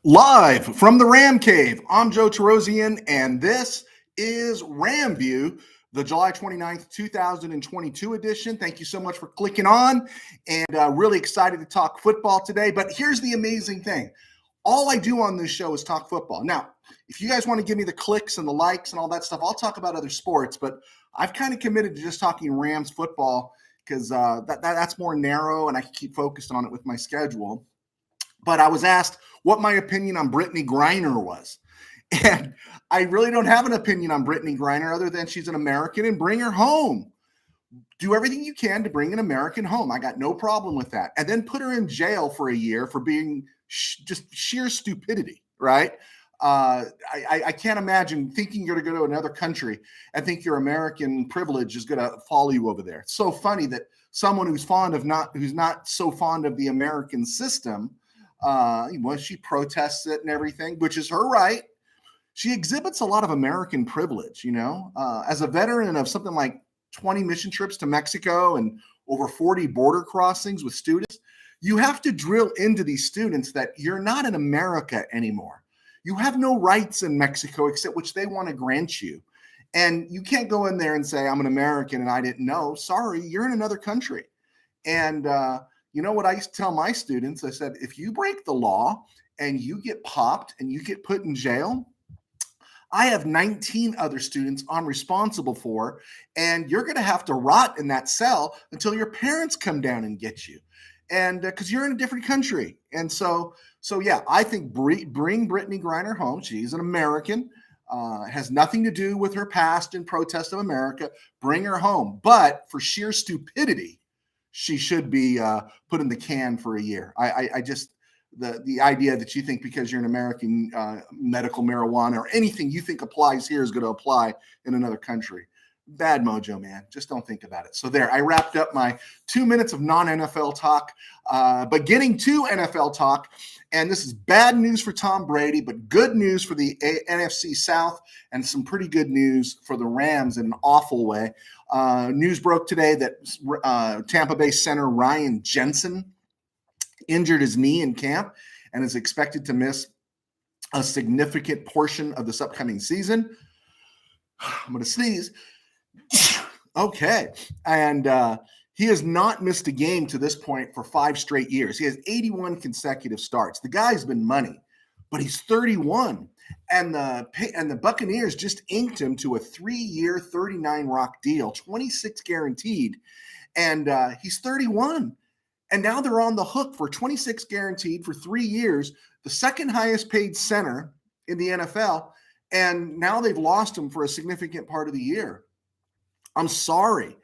Live from the Ram Cave, I'm Joe Tarosian, and this is RamView, the July 29th, 2022 edition. Thank you so much for clicking on, and really excited to talk football today. But here's the amazing thing. All I do on this show is talk football. Now, if you guys want to give me the clicks and the likes and all that stuff, I'll talk about other sports, but I've kind of committed to just talking Rams football because that's more narrow, and I can keep focused on it with my schedule. But I was asked what my opinion on Brittney Griner was. And I really don't have an opinion on Brittney Griner other than she's an American and bring her home. Do everything you can to bring an American home. I got no problem with that. And then put her in jail for a year for being just sheer stupidity, right? I can't imagine thinking you're going to go to another country and think your American privilege is going to follow you over there. It's so funny that someone who's not so fond of the American system, she protests it and everything, which is her right. She exhibits a lot of American privilege, as a veteran of something like 20 mission trips to Mexico and over 40 border crossings with students. You have to drill into these students that you're not in America anymore. You have no rights in Mexico except which they want to grant you. And you can't go in there and say, I'm an American and I didn't know. Sorry, you're in another country. And, you know what I used to tell my students? I said, if you break the law and you get popped and you get put in jail, I have 19 other students I'm responsible for, and you're going to have to rot in that cell until your parents come down and get you. And because you're in a different country. And so yeah, I think bring Brittney Griner home. She's an American. Has nothing to do with her past in protest of America. Bring her home. But for sheer stupidity, she should be put in the can for a year. I just, the idea that you think because you're an American, medical marijuana or anything you think applies here is going to apply in another country. Bad mojo, man. Just don't think about it. So there, I wrapped up my 2 minutes of non-NFL talk, but getting to NFL talk, and this is bad news for Tom Brady, but good news for the NFC South and some pretty good news for the Rams in an awful way. News broke today that Tampa Bay center Ryan Jensen injured his knee in camp and is expected to miss a significant portion of this upcoming season. I'm going to sneeze. Okay. And he has not missed a game to this point for 5 straight years. He has 81 consecutive starts. The guy's been money, but he's 31. And the Buccaneers just inked him to a 3-year, 39 rock deal, 26 guaranteed. And he's 31. And now they're on the hook for 26 guaranteed for 3 years, the second highest paid center in the NFL. And now they've lost him for a significant part of the year. I'm sorry.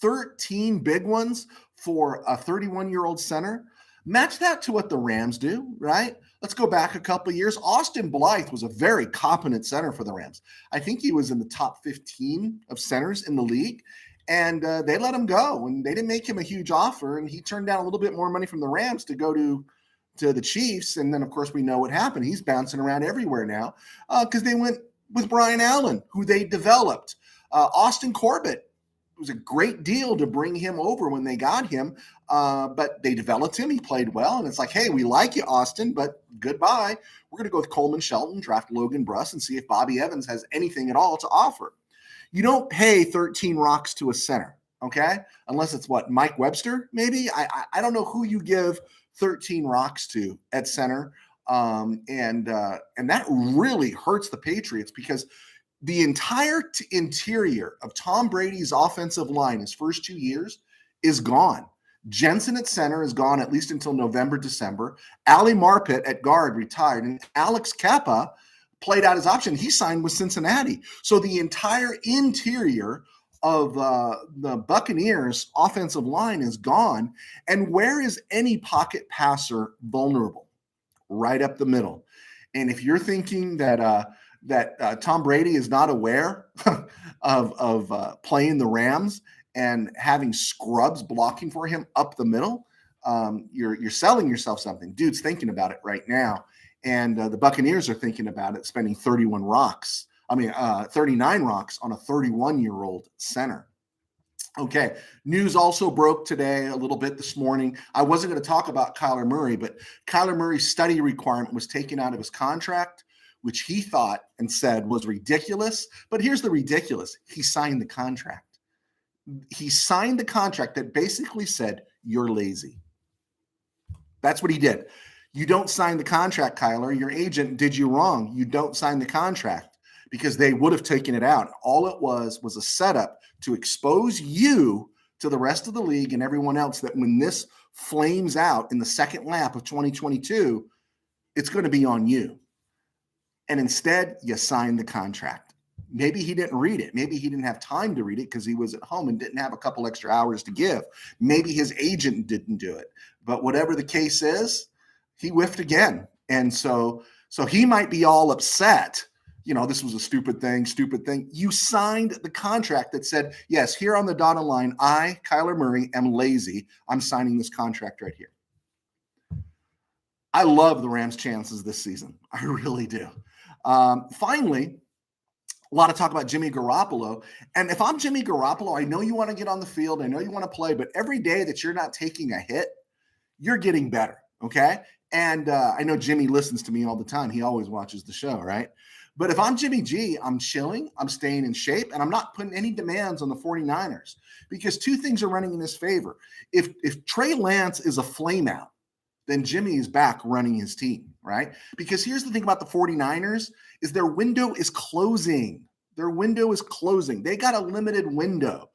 13 big ones for a 31-year-old center. Match that to what the Rams do, right? Let's go back a couple of years. Austin Blythe was a very competent center for the Rams. I think he was in the top 15 of centers in the league, and they let him go, and they didn't make him a huge offer, and he turned down a little bit more money from the Rams to go to the Chiefs, and then, of course, we know what happened. He's bouncing around everywhere now because they went with Brian Allen, who they developed. Austin Corbett, it was a great deal to bring him over when they got him, but they developed him. He played well, and it's like, hey, we like you, Austin, but goodbye. We're going to go with Coleman Shelton, draft Logan Bruss, and see if Bobby Evans has anything at all to offer. You don't pay 13 rocks to a center, okay? Unless it's Mike Webster, maybe? I don't know who you give 13 rocks to at center, and that really hurts the Patriots because the entire interior of Tom Brady's offensive line his first 2 years is gone. Jensen at center is gone at least until November, December. Ali Marpet at guard retired. And Alex Kappa played out his option. He signed with Cincinnati. So the entire interior of the Buccaneers offensive line is gone. And where is any pocket passer vulnerable? Right up the middle. And if you're thinking that Tom Brady is not aware of playing the Rams and having scrubs blocking for him up the middle, you're selling yourself something. Dude's thinking about it right now. And the Buccaneers are thinking about it, spending 39 rocks on a 31-year-old center. Okay. News also broke today a little bit this morning. I wasn't going to talk about Kyler Murray, but Kyler Murray's study requirement was taken out of his contract, which he thought and said was ridiculous. But here's the ridiculous. He signed the contract. He signed the contract that basically said, you're lazy. That's what he did. You don't sign the contract, Kyler. Your agent did you wrong. You don't sign the contract, because they would have taken it out. All it was a setup to expose you to the rest of the league and everyone else that when this flames out in the second lap of 2022, it's going to be on you. And instead, you signed the contract. Maybe he didn't read it. Maybe he didn't have time to read it because he was at home and didn't have a couple extra hours to give. Maybe his agent didn't do it. But whatever the case is, he whiffed again. And so he might be all upset. This was a stupid thing. You signed the contract that said, yes, here on the dotted line, I, Kyler Murray, am lazy. I'm signing this contract right here. I love the Rams' chances this season. I really do. Finally, a lot of talk about Jimmy Garoppolo. And if I'm Jimmy Garoppolo, I know you want to get on the field. I know you want to play. But every day that you're not taking a hit, you're getting better, okay? And I know Jimmy listens to me all the time. He always watches the show, right? But if I'm Jimmy G, I'm chilling, I'm staying in shape, and I'm not putting any demands on the 49ers, because two things are running in his favor. If Trey Lance is a flameout, then Jimmy is back running his team, right? Because here's the thing about the 49ers is their window is closing. Their window is closing. They got a limited window.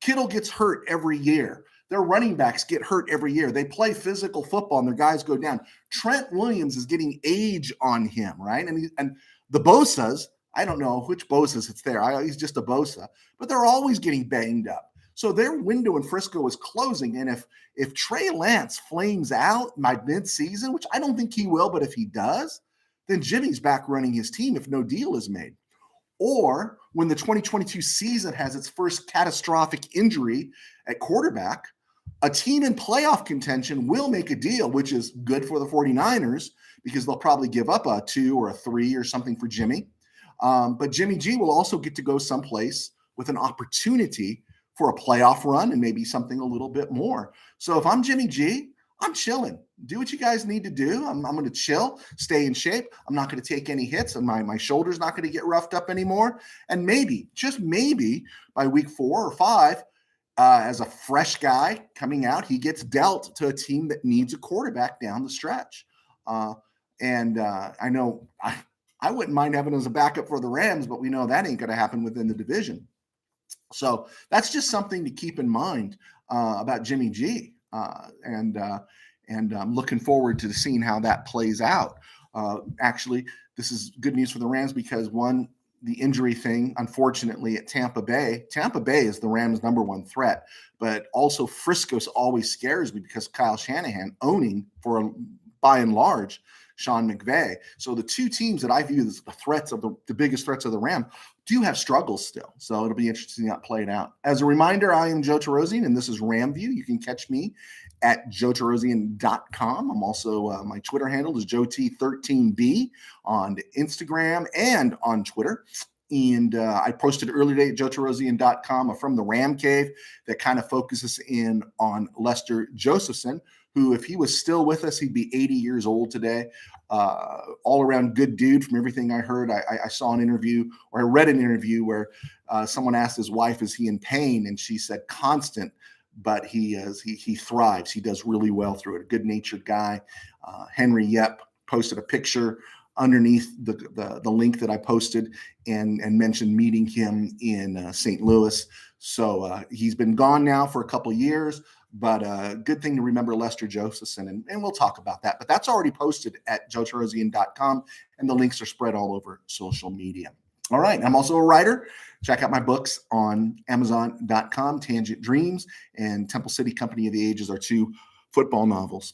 Kittle gets hurt every year. Their running backs get hurt every year. They play physical football and their guys go down. Trent Williams is getting age on him, right? And the Bosas, I don't know which Bosas it's there. He's just a Bosa, but they're always getting banged up. So their window in Frisco is closing. And if Trey Lance flames out by midseason, which I don't think he will, but if he does, then Jimmy's back running his team if no deal is made. Or when the 2022 season has its first catastrophic injury at quarterback, a team in playoff contention will make a deal, which is good for the 49ers because they'll probably give up a 2 or a 3 or something for Jimmy. But Jimmy G will also get to go someplace with an opportunity for a playoff run and maybe something a little bit more. So if I'm Jimmy G, I'm chilling. Do what you guys need to do. I'm going to chill, stay in shape. I'm not going to take any hits, and my shoulder's not going to get roughed up anymore. And maybe, just maybe, by week 4 or 5, as a fresh guy coming out, he gets dealt to a team that needs a quarterback down the stretch. I know I wouldn't mind having him as a backup for the Rams, but we know that ain't going to happen within the division. So that's just something to keep in mind about Jimmy G. And I'm looking forward to seeing how that plays out. Actually, this is good news for the Rams because, one, the injury thing, unfortunately, at Tampa Bay is the Rams' number 1 threat. But also Frisco always scares me because Kyle Shanahan owning, by and large, Sean McVay. So the two teams that I view as the threats of the biggest threats of the Rams do have struggles still. So it'll be interesting to play it out. As a reminder, I am Joe Tarosian, and this is RamView. You can catch me at joetarosian.com. I'm also, my Twitter handle is JoeT13B on Instagram and on Twitter. And I posted earlier today at joetarosian.com from the Ram Cave that kind of focuses in on Lester Josephson, who, if he was still with us, he'd be 80 years old today. All around good dude from everything I heard. I saw an interview, or I read an interview where someone asked his wife, is he in pain? And she said constant, but he thrives. He does really well through it. A good-natured guy. Henry Yep posted a picture underneath the link that I posted and mentioned meeting him in St. Louis. So he's been gone now for a couple of years. But good thing to remember Lester Josephson, and we'll talk about that. But that's already posted at joetarosian.com, and the links are spread all over social media. All right, I'm also a writer. Check out my books on Amazon.com. Tangent Dreams and Temple City Company of the Ages are 2 football novels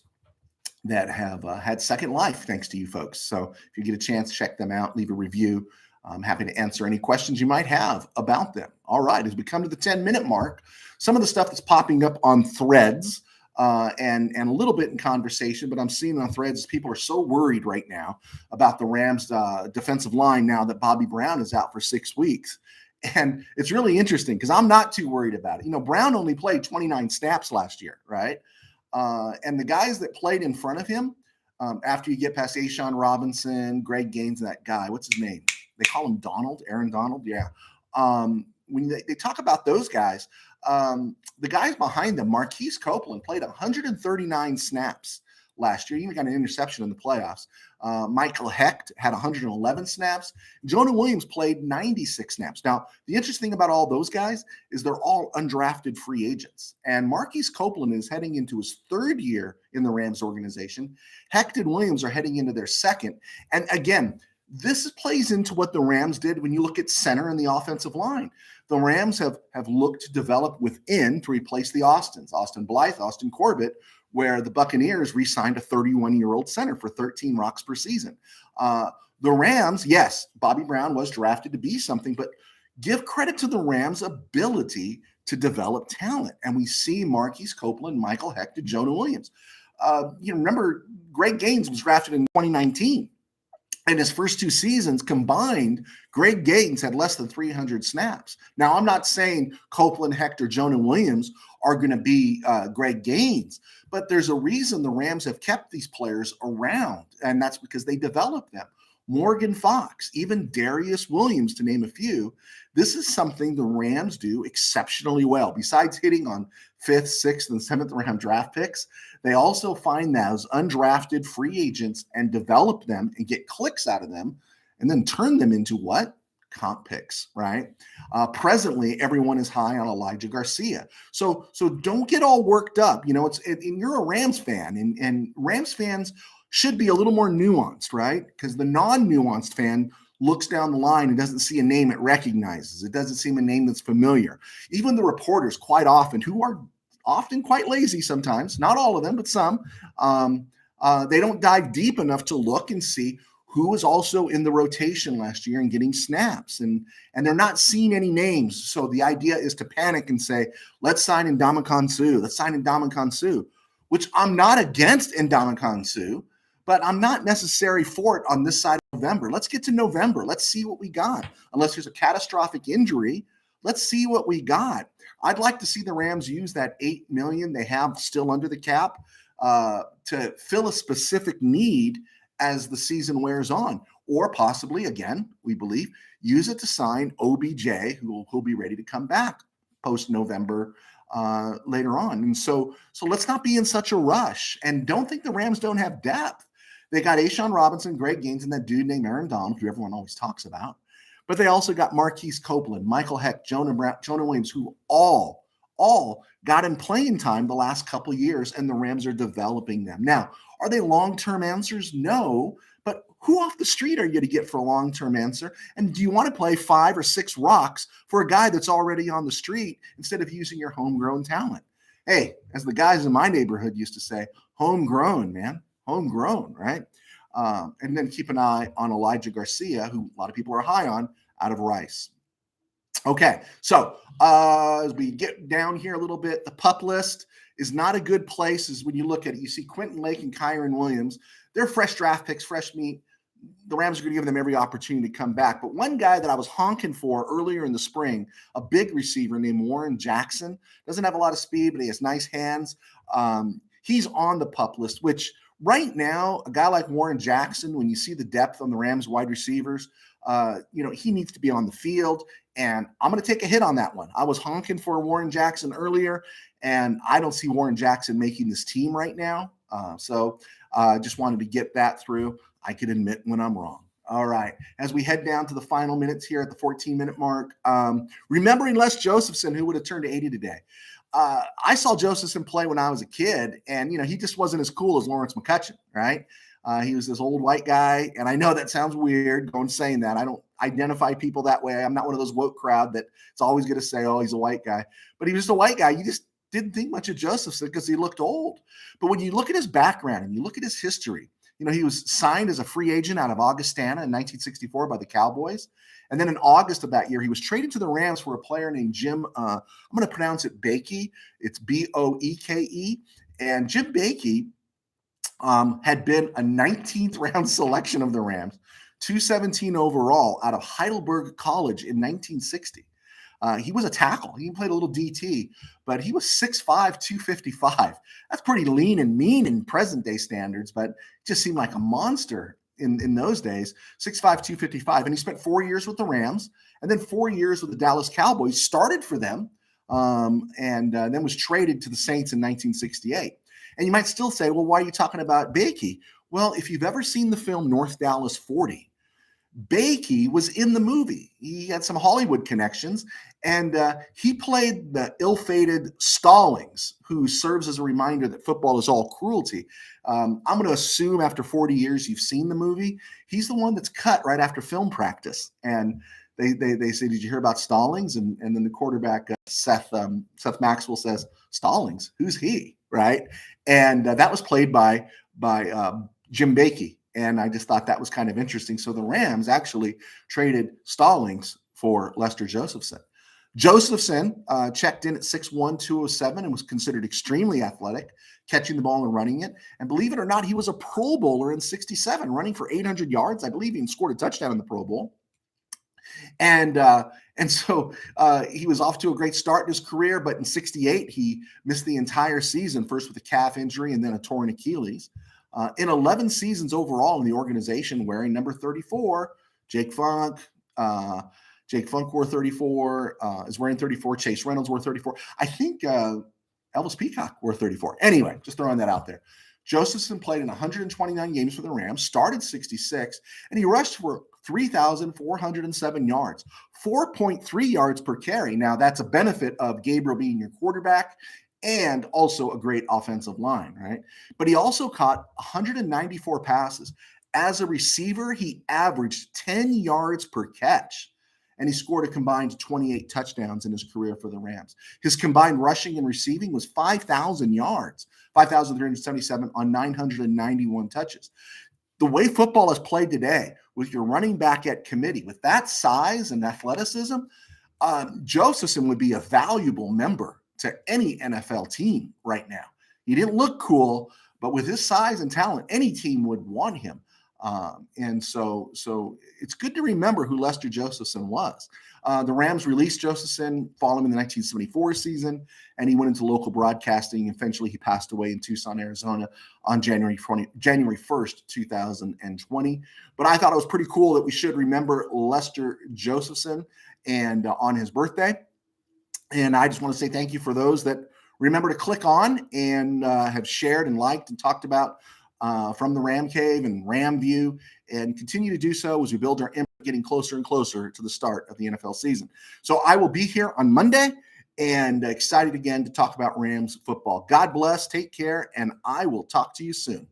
that have had second life thanks to you folks. So if you get a chance, check them out, leave a review. I'm happy to answer any questions you might have about them. All right, as we come to the 10-minute mark, some of the stuff that's popping up on Threads and a little bit in conversation, but I'm seeing on Threads people are so worried right now about the Rams' defensive line now that Bobby Brown is out for 6 weeks. And it's really interesting because I'm not too worried about it. Brown only played 29 snaps last year, right? And the guys that played in front of him, after you get past Ashawn Robinson, Greg Gaines, and that guy, what's his name? They call him Aaron Donald. Yeah. When they talk about those guys, the guys behind them, Marquise Copeland played 139 snaps last year. He even got an interception in the playoffs. Michael Hecht had 111 snaps. Jonah Williams played 96 snaps. Now, the interesting thing about all those guys is they're all undrafted free agents. And Marquise Copeland is heading into his third year in the Rams organization. Hecht and Williams are heading into their second. And again, this plays into what the Rams did when you look at center and the offensive line. The Rams have looked to develop within to replace the Austins, Austin Blythe, Austin Corbett, where the Buccaneers re-signed a 31-year-old center for 13 rocks per season. The Rams, yes, Bobby Brown was drafted to be something, but give credit to the Rams' ability to develop talent. And we see Marquise Copeland, Michael Hecht, and Jonah Williams. Remember, Greg Gaines was drafted in 2019. In his first two seasons combined, Greg Gaines had less than 300 snaps. Now, I'm not saying Copeland, Hector, Jonah Williams are going to be Greg Gaines, but there's a reason the Rams have kept these players around, and that's because they developed them. Morgan Fox, even Darius Williams, to name a few. This is something the Rams do exceptionally well. Besides hitting on 5th, 6th, and 7th round draft picks, they also find those undrafted free agents and develop them and get clicks out of them and then turn them into what? Comp picks, right? Presently, everyone is high on Elijah Garcia. So don't get all worked up. You're a Rams fan, and Rams fans should be a little more nuanced, right? Because the non-nuanced fan looks down the line and doesn't see a name it recognizes. It doesn't seem a name that's familiar. Even the reporters, quite often, who are often quite lazy sometimes, not all of them, but some, they don't dive deep enough to look and see who was also in the rotation last year and getting snaps. And they're not seeing any names. So the idea is to panic and say, let's sign Ndamukong Suh. Let's sign Ndamukong Suh, which I'm not against Ndamukong Suh, but I'm not necessarily for it on this side of November. Let's get to November. Let's see what we got. Unless there's a catastrophic injury, let's see what we got. I'd like to see the Rams use that $8 million they have still under the cap to fill a specific need as the season wears on, or possibly, again, we believe, use it to sign OBJ, who'll be ready to come back post-November later on. And so let's not be in such a rush, and don't think the Rams don't have depth. They got Ashawn Robinson, Greg Gaines, and that dude named Aaron Donald, who everyone always talks about. But they also got Marquise Copeland, Michael Hecht, Jonah Williams, who all got in playing time the last couple of years, and the Rams are developing them. Now, are they long-term answers? No, but who off the street are you going to get for a long-term answer? And do you want to play 5 or 6 rocks for a guy that's already on the street instead of using your homegrown talent? Hey, as the guys in my neighborhood used to say, homegrown, man, homegrown, right? And then keep an eye on Elijah Garcia, who a lot of people are high on, out of Rice. Okay, so as we get down here a little bit, the PUP list is not a good place. Is when you look at it, you see Quentin Lake and Kyron Williams. They're fresh draft picks, fresh meat. The Rams are going to give them every opportunity to come back. But one guy that I was honking for earlier in the spring, a big receiver named Warren Jackson, doesn't have a lot of speed, but he has nice hands. He's on the PUP list, which right now, a guy like Warren Jackson, when you see the depth on the Rams wide receivers, he needs to be on the field. And I'm going to take a hit on that one. I was honking for Warren Jackson earlier, and I don't see Warren Jackson making this team right now. So just wanted to get that through. I can admit when I'm wrong. All right. As we head down to the final minutes here at the 14-minute mark, remembering Les Josephson, who would have turned 80 today. I saw Josephson play when I was a kid, and, he just wasn't as cool as Lawrence McCutcheon, right? He was this old white guy, and I know that sounds weird going saying that. I don't identify people that way. I'm not one of those woke crowd that's always going to say, oh, he's a white guy. But he was just a white guy. You just didn't think much of Josephson because he looked old. But when you look at his background and you look at his history, he was signed as a free agent out of Augustana in 1964 by the Cowboys. And then in August of that year, he was traded to the Rams for a player named Jim, I'm going to pronounce it Bakey. It's Boeke. And Jim Bakey had been a 19th round selection of the Rams, 217 overall out of Heidelberg College in 1960. He was a tackle. He played a little DT, but he was 6'5", 255. That's pretty lean and mean in present day standards, but just seemed like a monster in those days. 6'5", 255. And he spent 4 years with the Rams and then 4 years with the Dallas Cowboys, started for them, and then was traded to the Saints in 1968. And you might still say, well, why are you talking about Bakey? Well, if you've ever seen the film North Dallas 40, Bakey was in the movie. He had some Hollywood connections, and he played the ill-fated Stallings, who serves as a reminder that football is all cruelty. I'm going to assume after 40 years you've seen the movie. He's the one that's cut right after film practice, and they say, "Did you hear about Stallings?" And then the quarterback Seth Maxwell says, "Stallings? Who's he?" Right, and that was played by Jim Bakey. And I just thought that was kind of interesting. So the Rams actually traded Stallings for Lester Josephson. Josephson checked in at 6'1", 207 and was considered extremely athletic, catching the ball and running it. And believe it or not, he was a Pro Bowler in 67, running for 800 yards. I believe he scored a touchdown in the Pro Bowl. And so he was off to a great start in his career, but in 68, he missed the entire season, first with a calf injury and then a torn Achilles. In 11 seasons overall in the organization, wearing number 34, Jake Funk wore 34, is wearing 34. Chase Reynolds wore 34. I think Elvis Peacock wore 34. Anyway, just throwing that out there. Josephson played in 129 games for the Rams, started 66, and he rushed for 3,407 yards, 4.3 yards per carry. Now, that's a benefit of Gabriel being your quarterback and also a great offensive line, right? But he also caught 194 passes. As a receiver, he averaged 10 yards per catch, and he scored a combined 28 touchdowns in his career for the Rams. His combined rushing and receiving was 5,000 yards, 5,377 on 991 touches. The way football is played today, with your running back at committee, with that size and athleticism, Josephson would be a valuable member to any NFL team right now. He didn't look cool, but with his size and talent, any team would want him. And so it's good to remember who Lester Josephson was. The Rams released Josephson following the 1974 season, and he went into local broadcasting. Eventually, he passed away in Tucson, Arizona on January 1st, 2020. But I thought it was pretty cool that we should remember Lester Josephson and on his birthday. And I just want to say thank you for those that remember to click on and have shared and liked and talked about from the Ram Cave and RamView, and continue to do so as we build our impact, getting closer and closer to the start of the NFL season. So I will be here on Monday and excited again to talk about Rams football. God bless, take care, and I will talk to you soon.